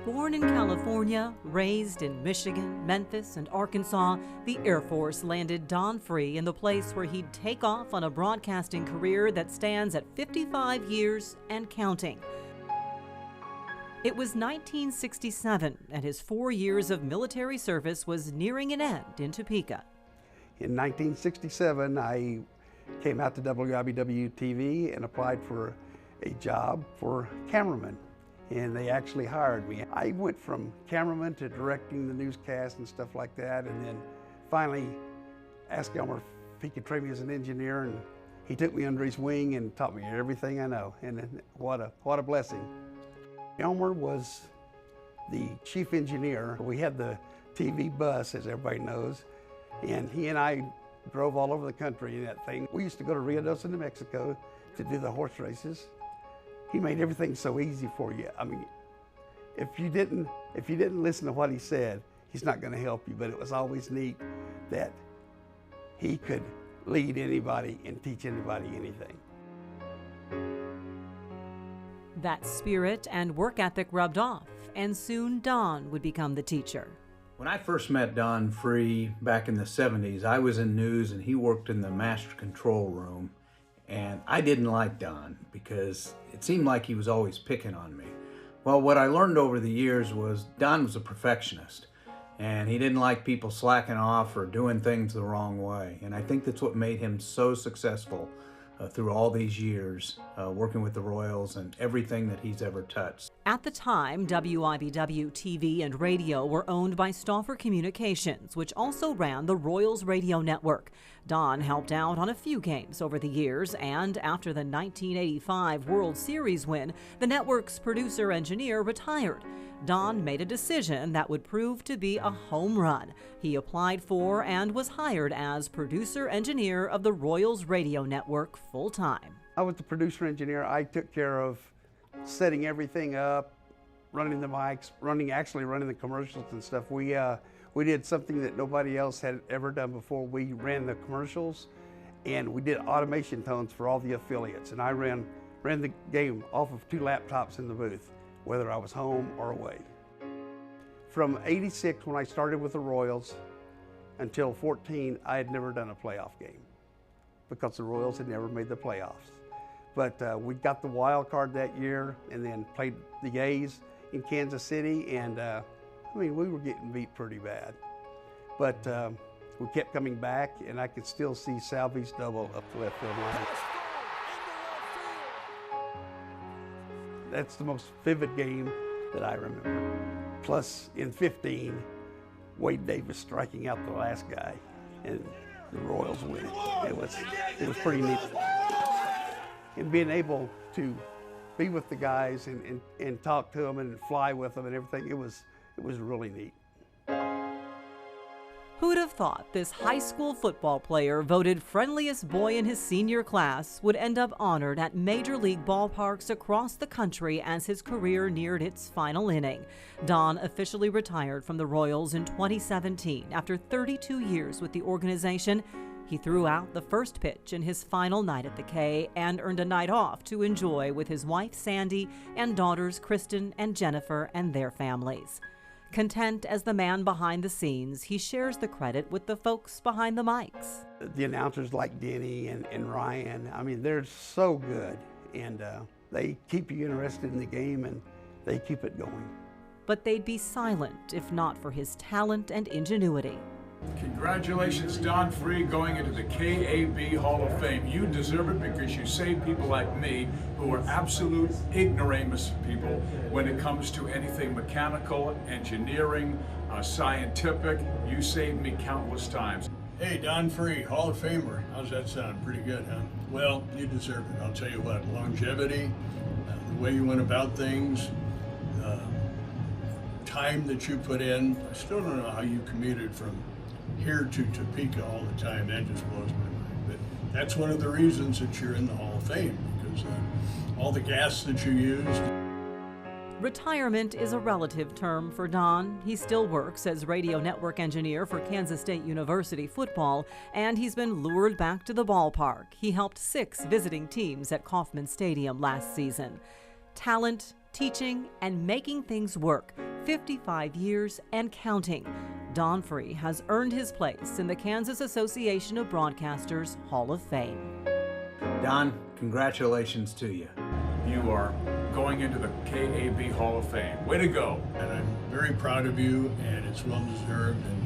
Born in California, raised in Michigan, Memphis, and Arkansas, the Air Force landed Don Free in the place where he'd take off on a broadcasting career that stands at 55 years and counting. It was 1967, and his 4 years of military service was nearing an end in Topeka. In 1967, I came out to WIBW TV and applied for a job for cameraman, and they actually hired me. I went from cameraman to directing the newscast and stuff like that, and then finally asked Elmer if he could train me as an engineer, and he took me under his wing and taught me everything I know, and what a blessing. Elmer was the chief engineer. We had the TV bus, as everybody knows, and he and I drove all over the country in that thing. We used to go to Ruidoso, New Mexico to do the horse races. He made everything so easy for you. I mean, if you didn't listen to what he said, he's not going to help you, but it was always neat that he could lead anybody and teach anybody anything. That spirit and work ethic rubbed off, and soon Don would become the teacher. When I first met Don Free back in the 70s, I was in news and he worked in the master control room. And I didn't like Don because it seemed like he was always picking on me. Well, what I learned over the years was Don was a perfectionist, and he didn't like people slacking off or doing things the wrong way. And I think that's what made him so successful through all these years working with the Royals and everything that he's ever touched. At the time, WIBW TV and radio were owned by Stauffer Communications, which also ran the Royals radio network. Don helped out on a few games over the years, and after the 1985 World Series win, the network's producer-engineer retired. Don made a decision that would prove to be a home run. He applied for and was hired as producer-engineer of the Royals radio network full-time. I was the producer-engineer. I took care of setting everything up, running the mics, actually running the commercials and stuff. We did something that nobody else had ever done before. We ran the commercials, and we did automation tones for all the affiliates. And I ran the game off of 2 laptops in the booth, whether I was home or away. From '86, when I started with the Royals, until '14, I had never done a playoff game because the Royals had never made the playoffs. But we got the wild card that year and then played the A's in Kansas City, and I mean, we were getting beat pretty bad. But we kept coming back, and I could still see Salvy's double up the left field line. That's the most vivid game that I remember. Plus, in '15, Wade Davis striking out the last guy, and the Royals winning. It was pretty neat. And being able to be with the guys and talk to them and fly with them and everything, it was really neat. Who'd have thought this high school football player, voted friendliest boy in his senior class, would end up honored at major league ballparks across the country as his career neared its final inning? Don officially retired from the Royals in 2017 after 32 years with the organization. He threw out the first pitch in his final night at the K and earned a night off to enjoy with his wife Sandy and daughters Kristen and Jennifer and their families. Content as the man behind the scenes, he shares the credit with the folks behind the mics. The announcers like Denny and Ryan, I mean, they're so good, and they keep you interested in the game, and they keep it going. But they'd be silent if not for his talent and ingenuity. Congratulations, Don Free, going into the KAB Hall of Fame. You deserve it because you save people like me who are absolute ignoramus people when it comes to anything mechanical, engineering, scientific. You saved me countless times. Hey, Don Free, Hall of Famer. How's that sound? Pretty good, huh? Well, you deserve it. I'll tell you what, longevity, the way you went about things, time that you put in. I still don't know how you commuted from here to Topeka all the time. That just blows my mind. But that's one of the reasons that you're in the Hall of Fame, because all the gas that you used. Retirement is a relative term for Don. He still works as radio network engineer for Kansas State University football, and he's been lured back to the ballpark. He helped 6 visiting teams at Kauffman Stadium last season. Talent, teaching and making things work, 55 years and counting. Don Free has earned his place in the Kansas Association of Broadcasters Hall of Fame. Don, congratulations to you. You are going into the KAB Hall of Fame. Way to go. And I'm very proud of you, and it's well deserved. And